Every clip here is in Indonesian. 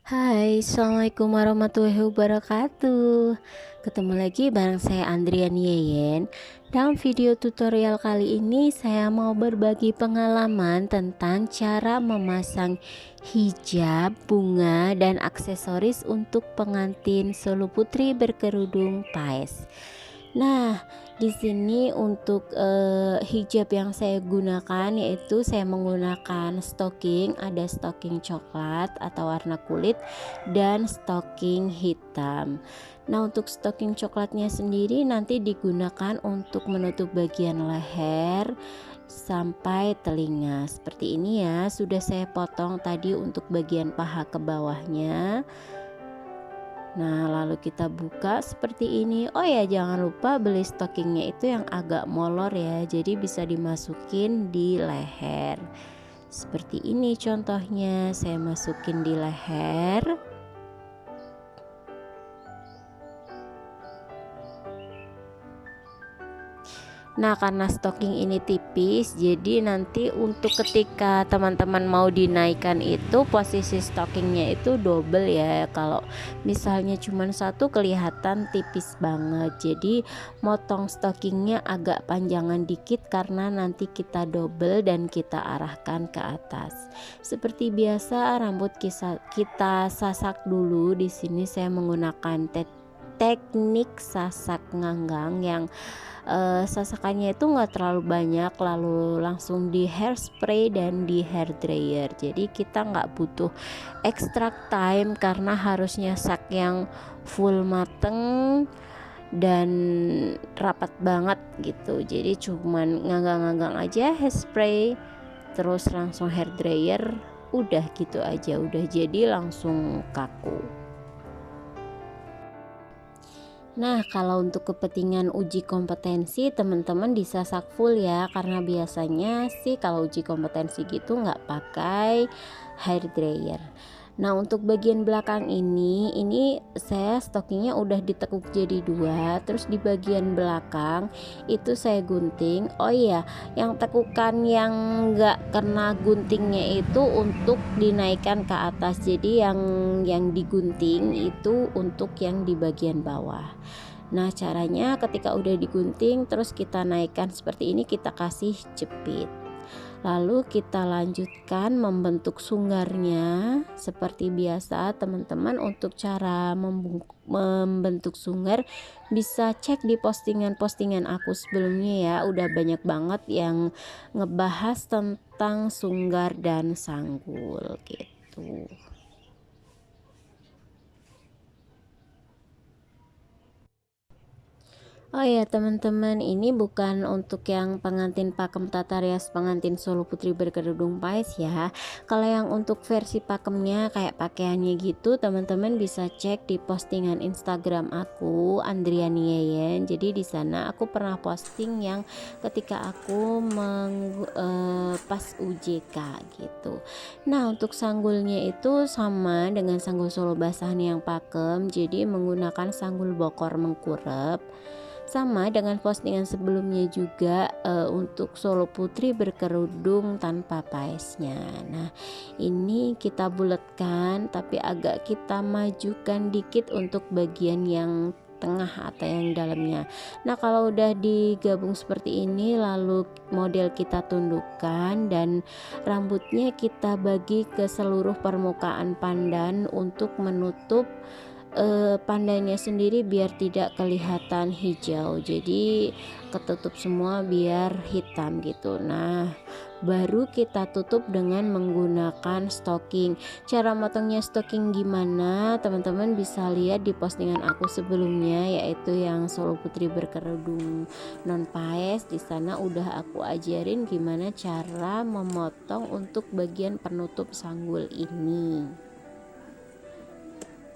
Hai, Assalamualaikum warahmatullahi wabarakatuh. Ketemu lagi bareng saya Andrian Yeyen. Dalam video tutorial kali ini saya mau berbagi pengalaman tentang cara memasang hijab, bunga, dan aksesoris untuk pengantin solo putri berkerudung paes. Nah, di sini untuk hijab yang saya gunakan yaitu saya menggunakan stocking, ada stocking coklat atau warna kulit dan stocking hitam. Nah, untuk stocking coklatnya sendiri nanti digunakan untuk menutup bagian leher sampai telinga. Seperti ini ya, sudah saya potong tadi untuk bagian paha ke bawahnya. Nah, lalu kita buka seperti ini. Oh ya, jangan lupa beli stockingnya itu yang agak molor ya, jadi bisa dimasukin di leher. Seperti ini contohnya, saya masukin di leher. Nah, karena stocking ini tipis, jadi nanti untuk ketika teman-teman mau dinaikkan itu posisi stockingnya itu double ya. Kalau misalnya cuma satu kelihatan tipis banget, jadi motong stockingnya agak panjangan dikit karena nanti kita double dan kita arahkan ke atas. Seperti biasa, rambut kita sasak dulu. Di sini saya menggunakan teknik sasak nganggang yang sasakannya itu nggak terlalu banyak, lalu langsung di hairspray dan di hair dryer. Jadi kita nggak butuh extra time karena harus nyasak yang full mateng dan rapat banget gitu. Jadi cuman nganggang-nganggang aja hairspray, terus langsung hair dryer, udah gitu aja, udah jadi langsung kaku. Nah, kalau untuk kepentingan uji kompetensi teman-teman disasak full ya, karena biasanya sih kalau uji kompetensi gitu nggak pakai hair dryer. Nah, untuk bagian belakang ini saya stockingnya udah ditekuk jadi dua, terus di bagian belakang itu saya gunting. Oh iya, yang tekukan yang nggak kena guntingnya itu untuk dinaikkan ke atas, jadi yang digunting itu untuk yang di bagian bawah. Nah, caranya ketika udah digunting terus kita naikkan seperti ini, kita kasih jepit. Lalu kita lanjutkan membentuk sunggarnya seperti biasa teman-teman. Untuk cara membentuk sunggar bisa cek di postingan-postingan aku sebelumnya ya, udah banyak banget yang ngebahas tentang sunggar dan sanggul gitu. Oh ya teman-teman, ini bukan untuk yang pengantin pakem tata rias pengantin solo putri berkerudung paes ya. Kalau yang untuk versi pakemnya kayak pakaiannya gitu, teman-teman bisa cek di postingan Instagram aku Andriani Yeyen. Jadi di sana aku pernah posting yang ketika aku pas UJK gitu. Nah, untuk sanggulnya itu sama dengan sanggul solo basahan yang pakem, jadi menggunakan sanggul bokor mengkurep. Sama dengan postingan sebelumnya juga untuk solo putri berkerudung tanpa paesnya. Nah, ini kita bulatkan tapi agak kita majukan dikit untuk bagian yang tengah atau yang dalamnya. Nah, kalau udah digabung seperti ini lalu model kita tundukkan dan rambutnya kita bagi ke seluruh permukaan pandan untuk menutup pandannya sendiri biar tidak kelihatan hijau, jadi ketutup semua biar hitam gitu. Nah, baru kita tutup dengan menggunakan stocking. Cara motongnya stocking gimana teman-teman bisa lihat di postingan aku sebelumnya, yaitu yang solo putri berkerudung non paes. Di sana udah aku ajarin gimana cara memotong untuk bagian penutup sanggul ini.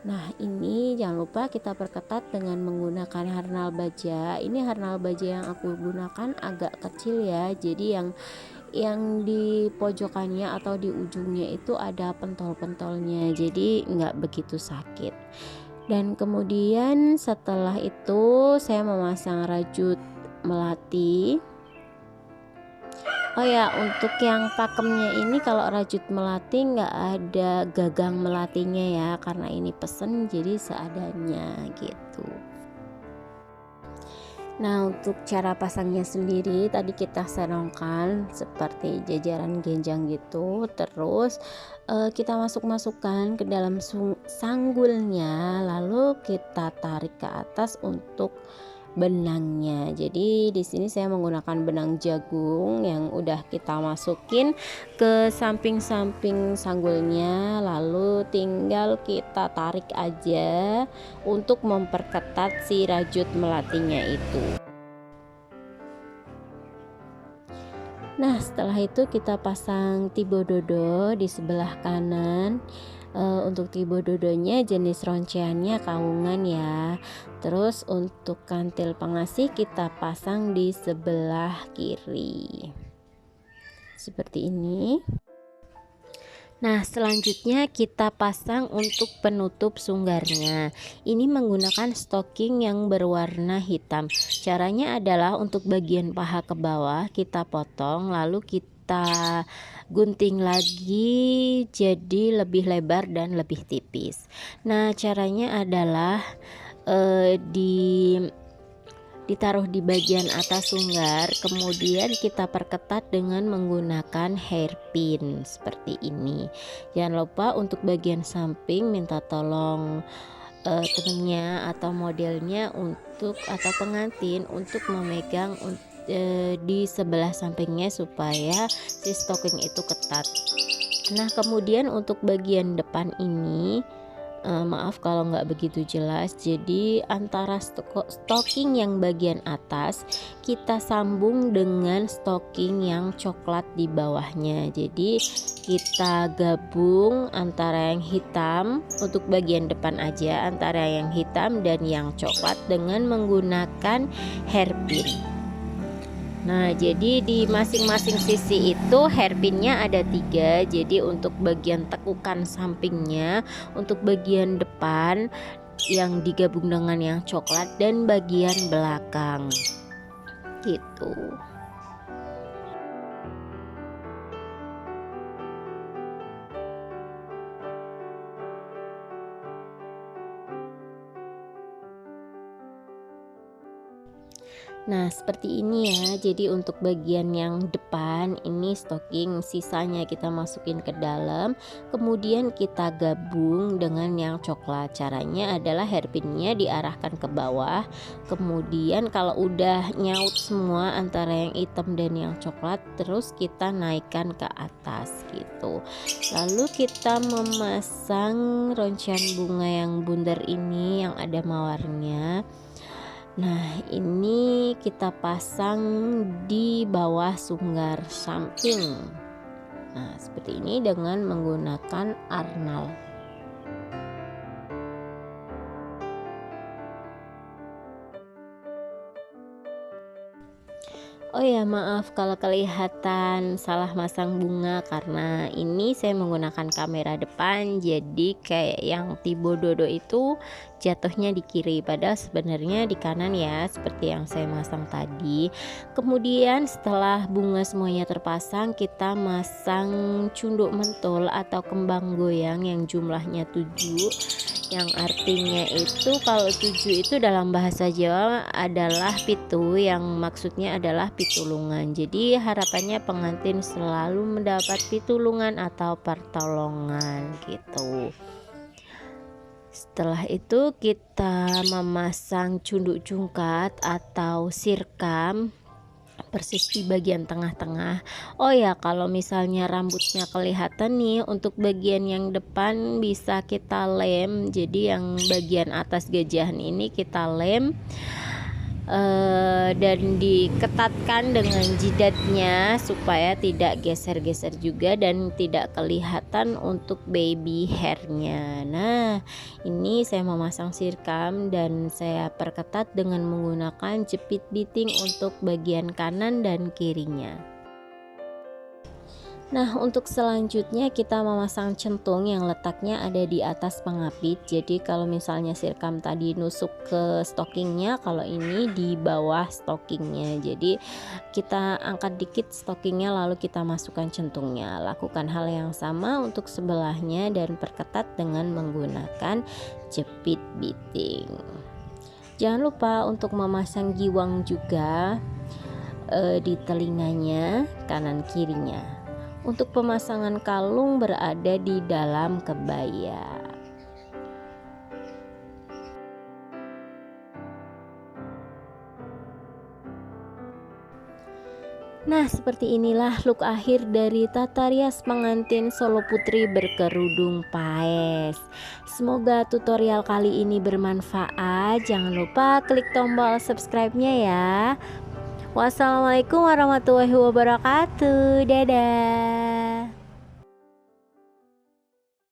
Nah, ini jangan lupa kita perketat dengan menggunakan harnal baja. Ini harnal baja yang aku gunakan agak kecil ya, jadi yang di pojokannya atau di ujungnya itu ada pentol-pentolnya, jadi nggak begitu sakit. Dan kemudian setelah itu saya memasang rajut melati. Oh ya, untuk yang pakemnya ini kalau rajut melati nggak ada gagang melatinya ya, karena ini pesen jadi seadanya gitu. Nah, untuk cara pasangnya sendiri tadi kita serongkan seperti jajaran genjang gitu. Terus kita masukkan ke dalam sanggulnya, lalu kita tarik ke atas untuk benangnya. Jadi di sini saya menggunakan benang jagung yang udah kita masukin ke samping-samping sanggulnya, lalu tinggal kita tarik aja untuk memperketat si rajut melatinya itu. Nah, setelah itu kita pasang tibo dodo di sebelah kanan. Untuk tibo dodonya jenis ronceannya kawungan ya. Terus untuk kantil pengasih kita pasang di sebelah kiri seperti ini. Nah, selanjutnya kita pasang untuk penutup sunggarnya. Ini menggunakan stocking yang berwarna hitam. Caranya adalah untuk bagian paha ke bawah kita potong, lalu kita gunting lagi jadi lebih lebar dan lebih tipis. Nah, caranya adalah ditaruh di bagian atas sunggar, kemudian kita perketat dengan menggunakan hairpin seperti ini. Jangan lupa untuk bagian samping minta tolong temennya atau modelnya atau pengantin untuk memegang di sebelah sampingnya supaya si stocking itu ketat. Nah, kemudian untuk bagian depan ini maaf kalau nggak begitu jelas. Jadi antara stocking yang bagian atas kita sambung dengan stocking yang coklat di bawahnya. Jadi kita gabung antara yang hitam untuk bagian depan aja, antara yang hitam dan yang coklat dengan menggunakan hairpin. Nah, jadi di masing-masing sisi itu hairpinnya ada 3. Jadi untuk bagian tekukan sampingnya, untuk bagian depan yang digabung dengan yang coklat, dan bagian belakang gitu. Nah, seperti ini ya. Jadi untuk bagian yang depan ini stocking, sisanya kita masukin ke dalam, kemudian kita gabung dengan yang coklat. Caranya adalah hairpinnya diarahkan ke bawah, kemudian kalau udah nyaut semua antara yang hitam dan yang coklat, terus kita naikkan ke atas gitu. Lalu kita memasang roncean bunga yang bundar ini yang ada mawarnya. Nah, ini kita pasang di bawah sunggar samping. Nah, seperti ini dengan menggunakan arnal. Oh ya, maaf kalau kelihatan salah masang bunga, karena ini saya menggunakan kamera depan, jadi kayak yang tibo dodo itu jatuhnya di kiri, padahal sebenarnya di kanan ya, seperti yang saya masang tadi. Kemudian setelah bunga semuanya terpasang, kita masang cunduk mentul atau kembang goyang yang jumlahnya 7, yang artinya itu kalau 7 itu dalam bahasa Jawa adalah pitu, yang maksudnya adalah pitulungan. Jadi harapannya pengantin selalu mendapat pitulungan atau pertolongan gitu. Setelah itu kita memasang cunduk jungkat atau sirkam persis di bagian tengah-tengah. Oh ya, kalau misalnya rambutnya kelihatan nih, untuk bagian yang depan bisa kita lem. Jadi yang bagian atas gajahan ini kita lem dan diketatkan dengan jidatnya supaya tidak geser-geser juga dan tidak kelihatan untuk baby hairnya. Nah, ini saya memasang sirkam dan saya perketat dengan menggunakan jepit biting untuk bagian kanan dan kirinya. Nah, untuk selanjutnya kita memasang centung yang letaknya ada di atas pengapit. Jadi kalau misalnya sirkam tadi nusuk ke stockingnya, kalau ini di bawah stockingnya. Jadi kita angkat dikit stockingnya lalu kita masukkan centungnya. Lakukan hal yang sama untuk sebelahnya dan perketat dengan menggunakan jepit biting. Jangan lupa untuk memasang giwang juga di telinganya kanan kirinya. Untuk pemasangan kalung berada di dalam kebaya. Nah, seperti inilah look akhir dari tata rias pengantin Solo Putri berkerudung paes. Semoga tutorial kali ini bermanfaat. Jangan lupa klik tombol subscribe-nya ya. Wassalamualaikum warahmatullahi wabarakatuh. Dadah.